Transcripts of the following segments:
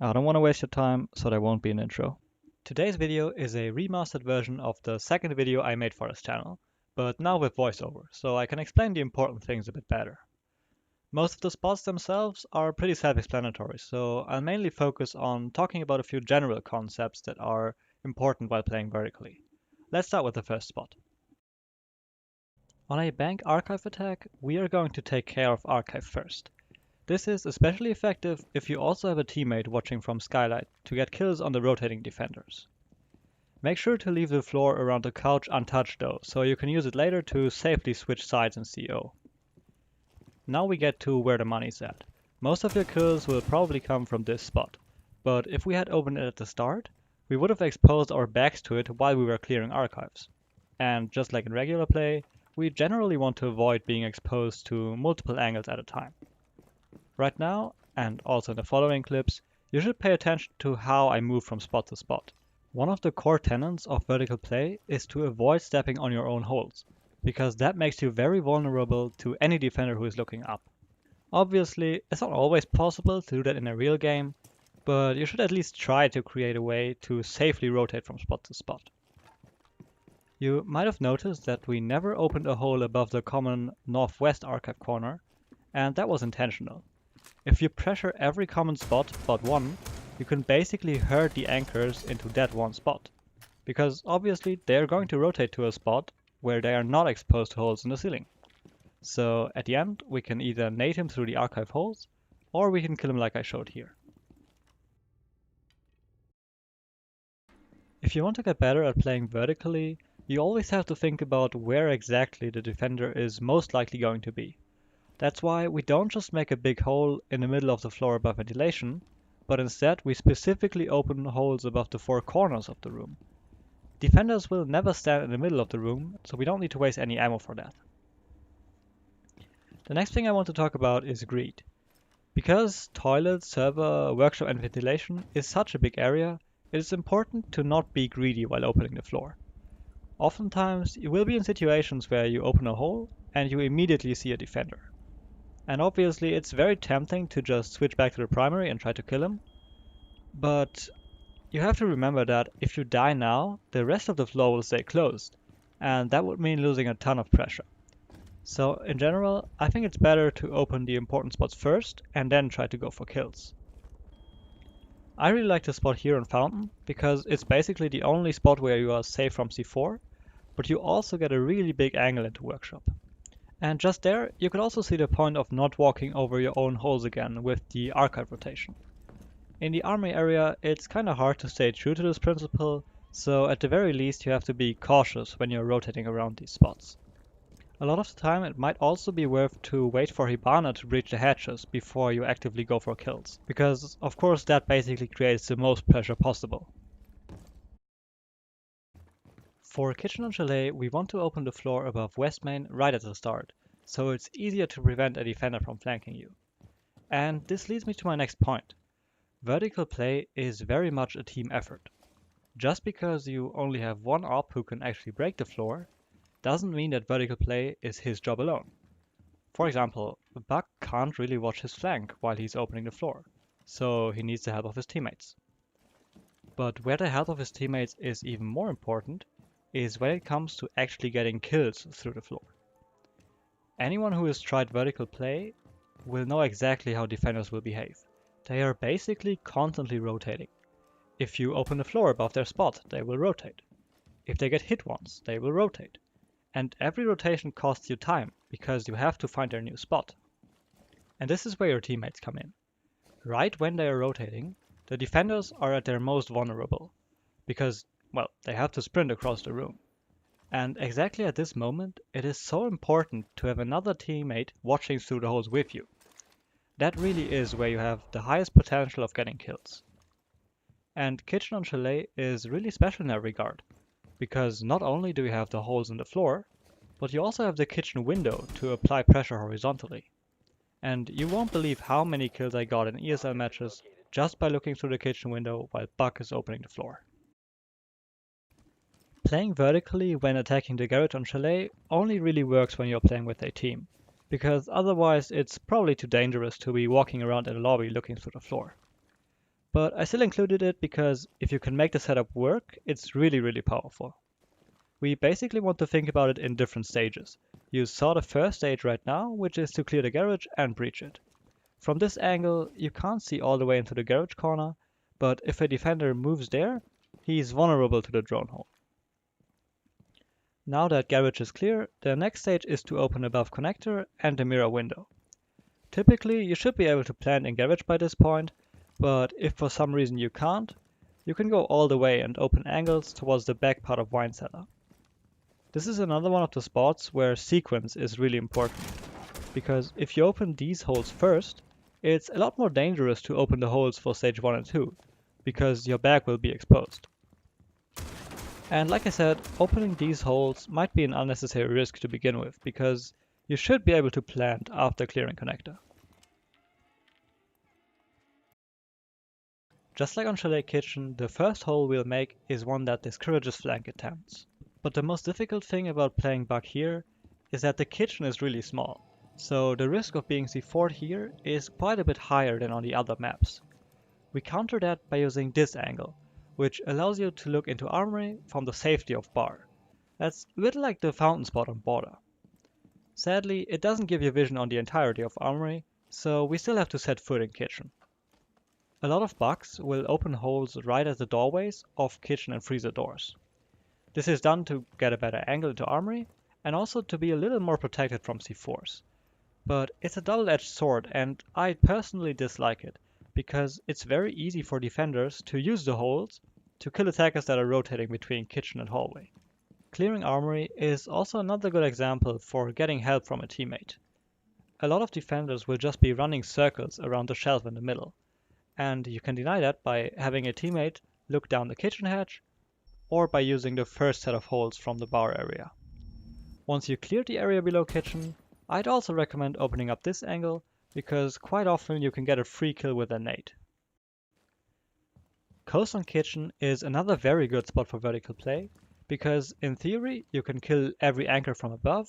I don't want to waste your time, so there won't be an intro. Today's video is a remastered version of the second video I made for this channel, but now with voiceover, so I can explain the important things a bit better. Most of the spots themselves are pretty self-explanatory, so I'll mainly focus on talking about a few general concepts that are important while playing vertically. Let's start with the first spot. On a bank archive attack, we are going to take care of archive first. This is especially effective if you also have a teammate watching from skylight to get kills on the rotating defenders. Make sure to leave the floor around the couch untouched though, so you can use it later to safely switch sides in CO. Now we get to where the money's at. Most of your kills will probably come from this spot, but if we had opened it at the start, we would have exposed our backs to it while we were clearing archives. And just like in regular play, we generally want to avoid being exposed to multiple angles at a time. Right now, and also in the following clips, you should pay attention to how I move from spot to spot. One of the core tenets of vertical play is to avoid stepping on your own holes, because that makes you very vulnerable to any defender who is looking up. Obviously, it's not always possible to do that in a real game, but you should at least try to create a way to safely rotate from spot to spot. You might have noticed that we never opened a hole above the common northwest archive corner, and that was intentional. If you pressure every common spot but one, you can basically herd the anchors into that one spot, because obviously they are going to rotate to a spot where they are not exposed to holes in the ceiling. So at the end, we can either nade him through the archive holes, or we can kill him like I showed here. If you want to get better at playing vertically, you always have to think about where exactly the defender is most likely going to be. That's why we don't just make a big hole in the middle of the floor above ventilation, but instead we specifically open holes above the four corners of the room. Defenders will never stand in the middle of the room, so we don't need to waste any ammo for that. The next thing I want to talk about is greed. Because toilet, server, workshop and ventilation is such a big area, it is important to not be greedy while opening the floor. Oftentimes you will be in situations where you open a hole and you immediately see a defender. And obviously it's very tempting to just switch back to the primary and try to kill him. But you have to remember that if you die now, the rest of the floor will stay closed, and that would mean losing a ton of pressure. So in general, I think it's better to open the important spots first and then try to go for kills. I really like the spot here on Fountain, because it's basically the only spot where you are safe from C4, but you also get a really big angle into Workshop. And just there, you can also see the point of not walking over your own holes again with the archive rotation. In the armory area, it's kinda hard to stay true to this principle, so at the very least you have to be cautious when you're rotating around these spots. A lot of the time it might also be worth to wait for Hibana to breach the hatches before you actively go for kills, because of course that basically creates the most pressure possible. For Kitchen and Chalet, we want to open the floor above West Main right at the start, so it's easier to prevent a defender from flanking you. And this leads me to my next point. Vertical play is very much a team effort. Just because you only have one op who can actually break the floor, doesn't mean that vertical play is his job alone. For example, Buck can't really watch his flank while he's opening the floor, so he needs the help of his teammates. But where the help of his teammates is even more important is when it comes to actually getting kills through the floor. Anyone who has tried vertical play will know exactly how defenders will behave. They are basically constantly rotating. If you open the floor above their spot, they will rotate. If they get hit once, they will rotate. And every rotation costs you time, because you have to find their new spot. And this is where your teammates come in. Right when they are rotating, the defenders are at their most vulnerable, because well, they have to sprint across the room. And exactly at this moment, it is so important to have another teammate watching through the holes with you. That really is where you have the highest potential of getting kills. And Kitchen on Chalet is really special in that regard, because not only do you have the holes in the floor, but you also have the kitchen window to apply pressure horizontally. And you won't believe how many kills I got in ESL matches just by looking through the kitchen window while Buck is opening the floor. Playing vertically when attacking the garage on Chalet only really works when you're playing with a team, because otherwise it's probably too dangerous to be walking around in a lobby looking through the floor. But I still included it because if you can make the setup work, it's really powerful. We basically want to think about it in different stages. You saw the first stage right now, which is to clear the garage and breach it. From this angle, you can't see all the way into the garage corner, but if a defender moves there, he's vulnerable to the drone hole. Now that garage is clear, the next stage is to open above connector and the mirror window. Typically, you should be able to plant in garage by this point, but if for some reason you can't, you can go all the way and open angles towards the back part of wine cellar. This is another one of the spots where sequence is really important, because if you open these holes first, it's a lot more dangerous to open the holes for stage 1 and 2, because your back will be exposed. And like I said, opening these holes might be an unnecessary risk to begin with, because you should be able to plant after clearing connector. Just like on Chalet Kitchen, the first hole we'll make is one that discourages flank attempts. But the most difficult thing about playing bug here is that the kitchen is really small, so the risk of being C4'd here is quite a bit higher than on the other maps. We counter that by using this angle, which allows you to look into Armory from the safety of bar. That's a bit like the fountain spot on border. Sadly, it doesn't give you vision on the entirety of Armory, so we still have to set foot in kitchen. A lot of bugs will open holes right at the doorways of kitchen and freezer doors. This is done to get a better angle into Armory, and also to be a little more protected from C4s. But it's a double-edged sword, and I personally dislike it, because it's very easy for defenders to use the holes to kill attackers that are rotating between kitchen and hallway. Clearing Armory is also another good example for getting help from a teammate. A lot of defenders will just be running circles around the shelf in the middle, and you can deny that by having a teammate look down the kitchen hatch, or by using the first set of holes from the bar area. Once you clear the area below kitchen, I'd also recommend opening up this angle, because quite often you can get a free kill with a nade. Coastline kitchen is another very good spot for vertical play, because in theory you can kill every anchor from above,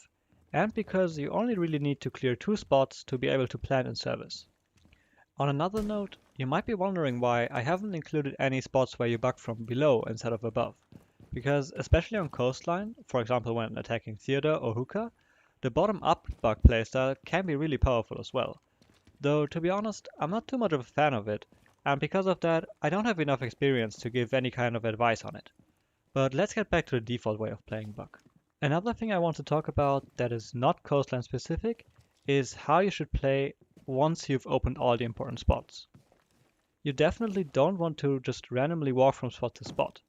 and because you only really need to clear 2 spots to be able to plant in service. On another note, you might be wondering why I haven't included any spots where you bug from below instead of above, because especially on coastline, for example when attacking theater or hookah, the bottom-up bug playstyle can be really powerful as well. Though to be honest, I'm not too much of a fan of it, and because of that, I don't have enough experience to give any kind of advice on it. But let's get back to the default way of playing bug. Another thing I want to talk about that is not coastline specific is how you should play once you've opened all the important spots. You definitely don't want to just randomly walk from spot to spot.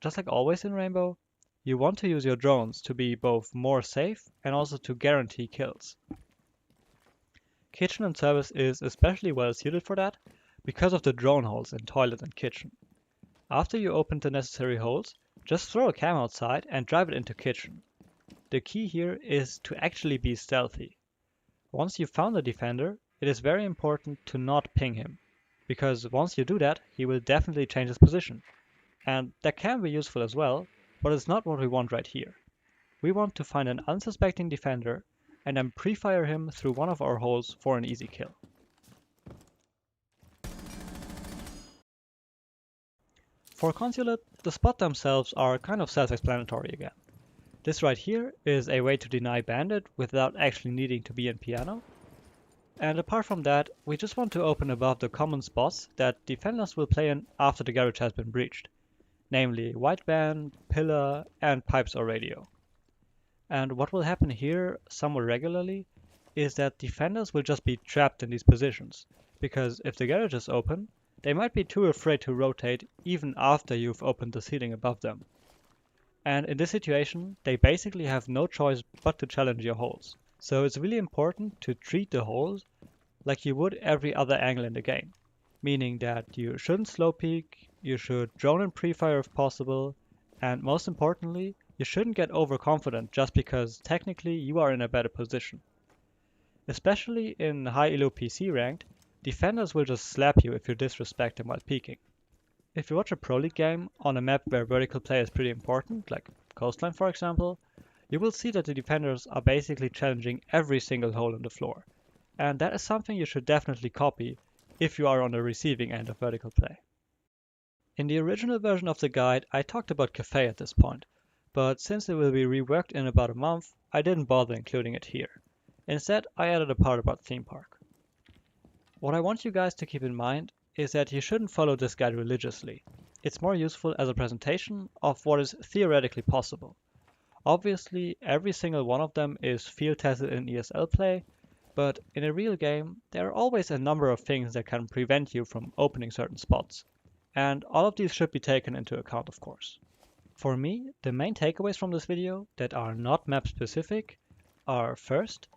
Just like always in Rainbow, you want to use your drones to be both more safe and also to guarantee kills. Kitchen and service is especially well suited for that because of the drone holes in toilet and kitchen. After you open the necessary holes, just throw a cam outside and drive it into kitchen. The key here is to actually be stealthy. Once you've found the defender, it is very important to not ping him, because once you do that, he will definitely change his position. And that can be useful as well, but it's not what we want right here. We want to find an unsuspecting defender and then pre-fire him through one of our holes for an easy kill. For Consulate, the spots themselves are kind of self-explanatory again. This right here is a way to deny bandit without actually needing to be in piano. And apart from that, we just want to open above the common spots that defenders will play in after the garage has been breached, namely wideband, pillar, and pipes or radio. And what will happen here somewhat regularly is that defenders will just be trapped in these positions, because if the garage is open, they might be too afraid to rotate even after you've opened the ceiling above them. And in this situation, they basically have no choice but to challenge your holes. So it's really important to treat the holes like you would every other angle in the game, meaning that you shouldn't slow peek, you should drone and pre-fire if possible, and most importantly, you shouldn't get overconfident just because technically you are in a better position. Especially in high elo PC ranked, defenders will just slap you if you disrespect them while peeking. If you watch a Pro League game on a map where vertical play is pretty important, like Coastline for example, you will see that the defenders are basically challenging every single hole on the floor. And that is something you should definitely copy if you are on the receiving end of vertical play. In the original version of the guide, I talked about cafe at this point, but since it will be reworked in about a month, I didn't bother including it here. Instead, I added a part about theme park. What I want you guys to keep in mind is that you shouldn't follow this guide religiously. It's more useful as a presentation of what is theoretically possible. Obviously, every single one of them is field tested in ESL play, but in a real game, there are always a number of things that can prevent you from opening certain spots, and all of these should be taken into account, of course. For me, the main takeaways from this video that are not map specific are: first,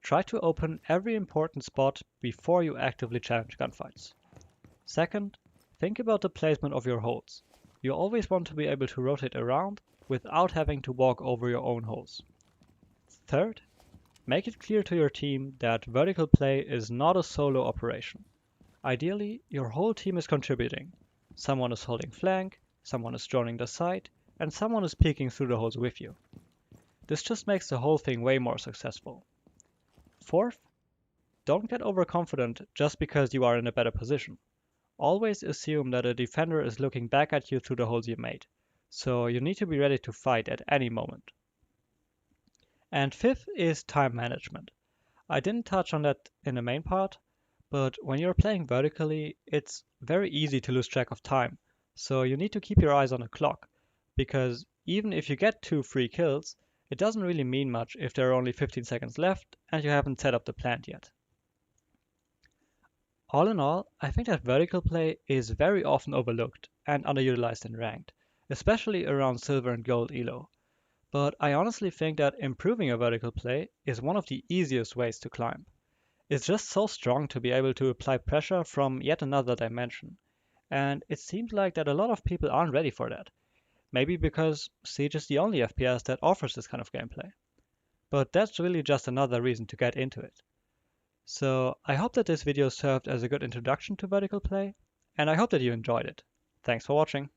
try to open every important spot before you actively challenge gunfights. Second, think about the placement of your holes. You always want to be able to rotate around without having to walk over your own holes. Third, make it clear to your team that vertical play is not a solo operation. Ideally, your whole team is contributing. Someone is holding flank, someone is joining the side, and someone is peeking through the holes with you. This just makes the whole thing way more successful. Fourth, don't get overconfident just because you are in a better position. Always assume that a defender is looking back at you through the holes you made, so you need to be ready to fight at any moment. And fifth is time management. I didn't touch on that in the main part, but when you're playing vertically, it's very easy to lose track of time, so you need to keep your eyes on the clock, because even if you get 2 free kills, it doesn't really mean much if there are only 15 seconds left and you haven't set up the plant yet. All in all, I think that vertical play is very often overlooked and underutilized in ranked, especially around silver and gold elo. But I honestly think that improving your vertical play is one of the easiest ways to climb. It's just so strong to be able to apply pressure from yet another dimension, and it seems like that a lot of people aren't ready for that. Maybe because Siege is the only FPS that offers this kind of gameplay. But that's really just another reason to get into it. So I hope that this video served as a good introduction to vertical play, and I hope that you enjoyed it. Thanks for watching.